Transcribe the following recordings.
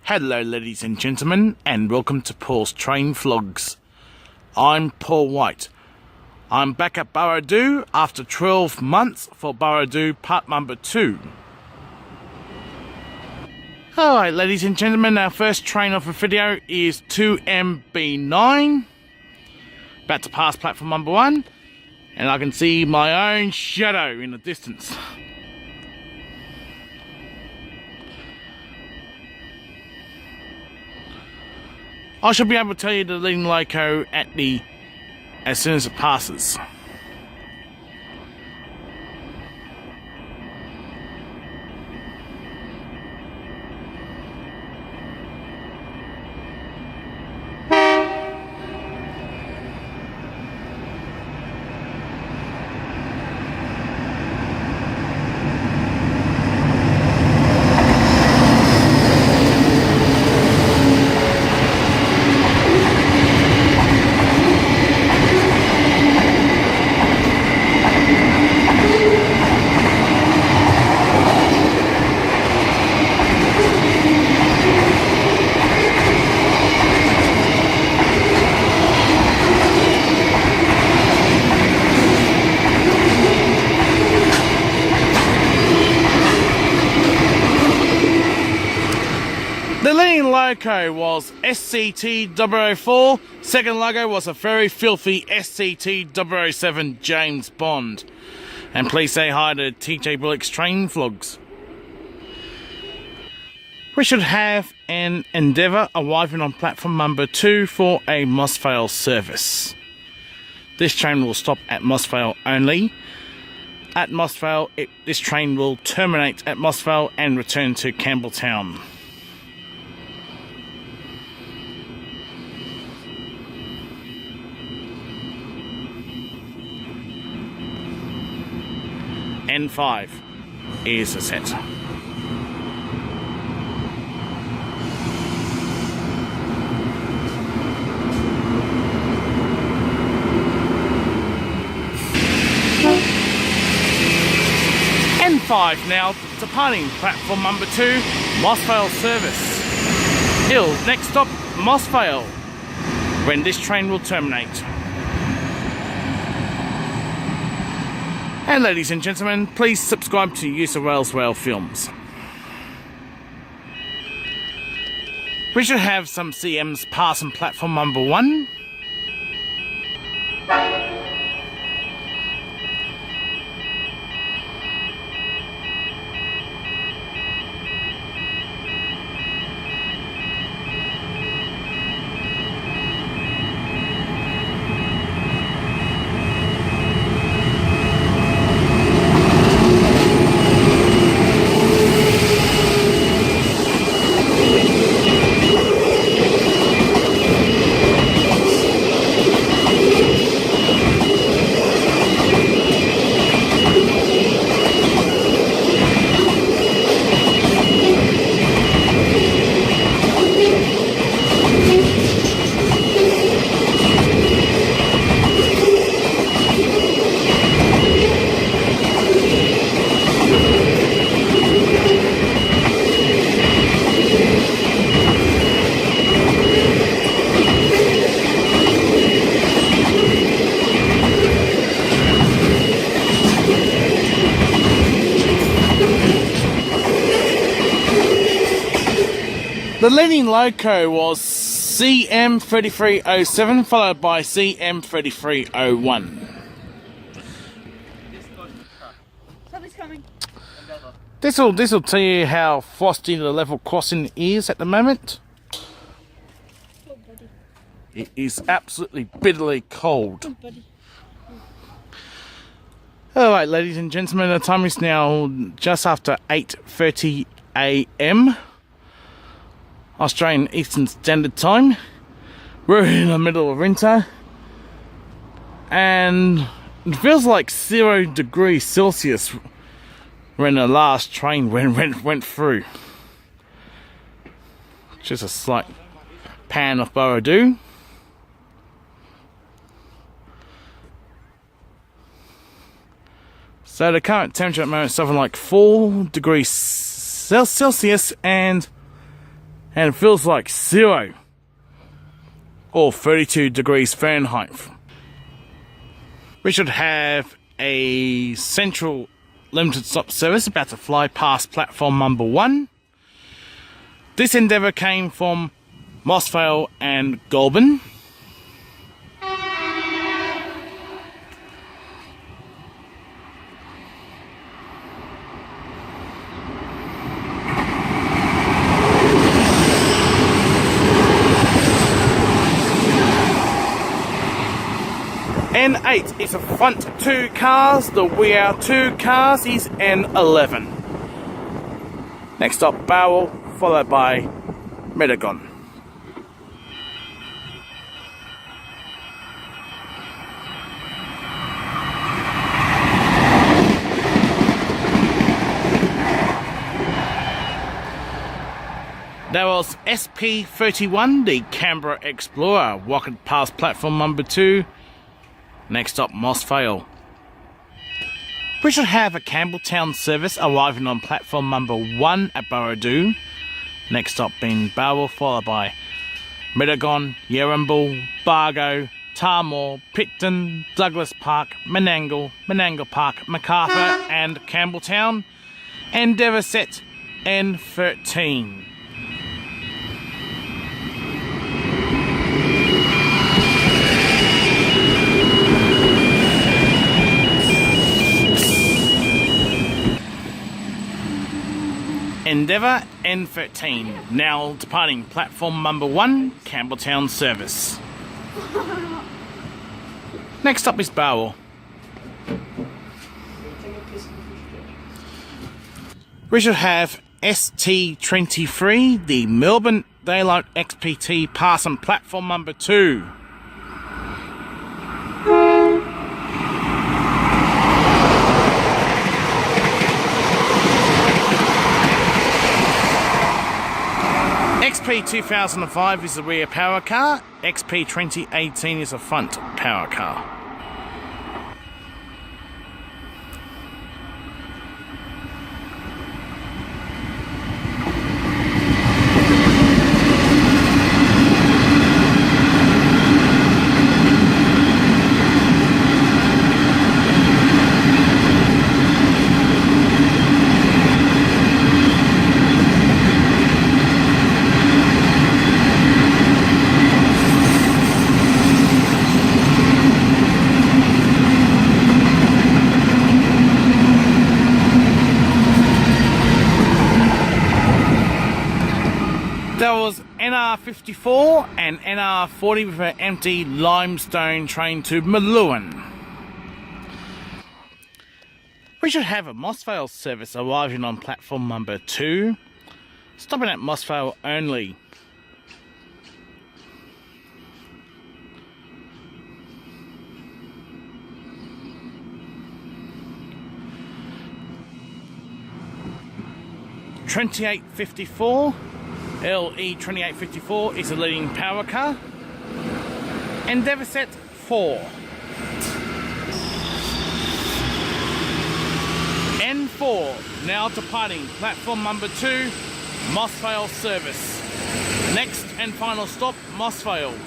Hello ladies and gentlemen, and welcome to Paul's Train Vlogs. I'm Paul White. I'm back at Burradoo after 12 months for Burradoo part number 2. Alright ladies and gentlemen, our first train of the video is 2MB9. About to pass platform number 1, and I can see my own shadow in the distance. I should be able to tell you the leading loco as soon as it passes. The leading loco was SCT-004, second logo was a very filthy SCT-007 James Bond. And please say hi to TJ Bullock's Train Vlogs. We should have an Endeavour arriving on platform number 2 for a Mossvale service. This train will stop at Mossvale only. At Mossvale, this train will terminate at Mossvale and return to Campbelltown. N5 is a set. N5 now departing platform number 2, Mossvale service. Hill, next stop, Mossvale, when this train will terminate. And ladies and gentlemen, please subscribe to Use of Wales Rail Films. We should have some CMs pass on platform number 1. The leading loco was CM3307 followed by CM3301. Something's coming. This'll tell you how frosty the level crossing is at the moment. Oh, buddy. It is absolutely bitterly cold. Oh, buddy. Alright ladies and gentlemen, the time is now just after 8:30 AM. Australian Eastern Standard Time. We're in the middle of winter and it feels like 0 degrees Celsius when the last train went through. Just a slight pan of Burradoo. So the current temperature at the moment is something like 4 degrees Celsius, and and it feels like 0 or 32 degrees Fahrenheit. We should have a central limited stop service about to fly past platform number 1. This endeavour came from Mossvale and Goulburn. N8 is the front 2 cars, the rear 2 cars is N11. Next up, Barrel, followed by Medagon. That was SP31, the Canberra Explorer, walking past platform number 2. Next up, Mossvale. We should have a Campbelltown service arriving on platform number 1 at Burradoo. Next up being Barwell, followed by Medagon, Yarrambil, Bargo, Tarmore, Picton, Douglas Park, Menangle, Menangle Park, Macarthur and Campbelltown. Endeavour set N13. Endeavour N13, now departing platform number 1, Campbelltown service. Next up is Barwell. We should have ST23, the Melbourne Daylight XPT, passing platform number 2. XP 2005 is the rear power car, XP 2018 is a front power car. That was NR54 and NR40 with an empty limestone train to Maluan. We should have a Mossvale service arriving on platform number 2, stopping at Mossvale only. LE 2854 is the leading power car. Endeavour set 4. N4 now departing platform number 2, Mossvale service. Next and final stop, Mossvale.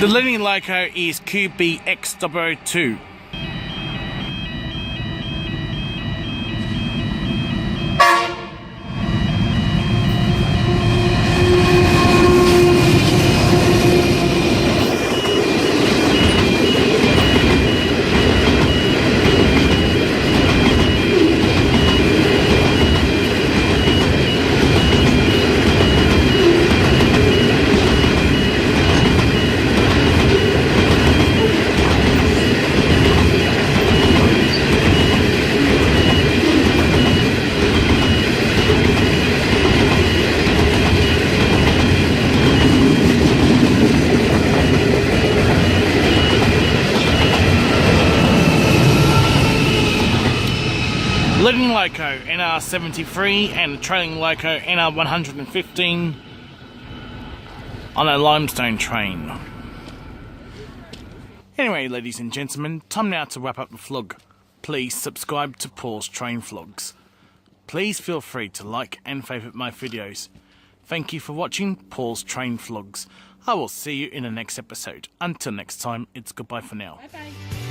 The leading loco is QBX002. Leading loco NR73 and the trailing loco NR115 on a limestone train. Anyway, ladies and gentlemen, time now to wrap up the vlog. Please subscribe to Paul's Train Vlogs. Please feel free to like and favourite my videos. Thank you for watching Paul's Train Vlogs. I will see you in the next episode. Until next time, it's goodbye for now. Bye bye.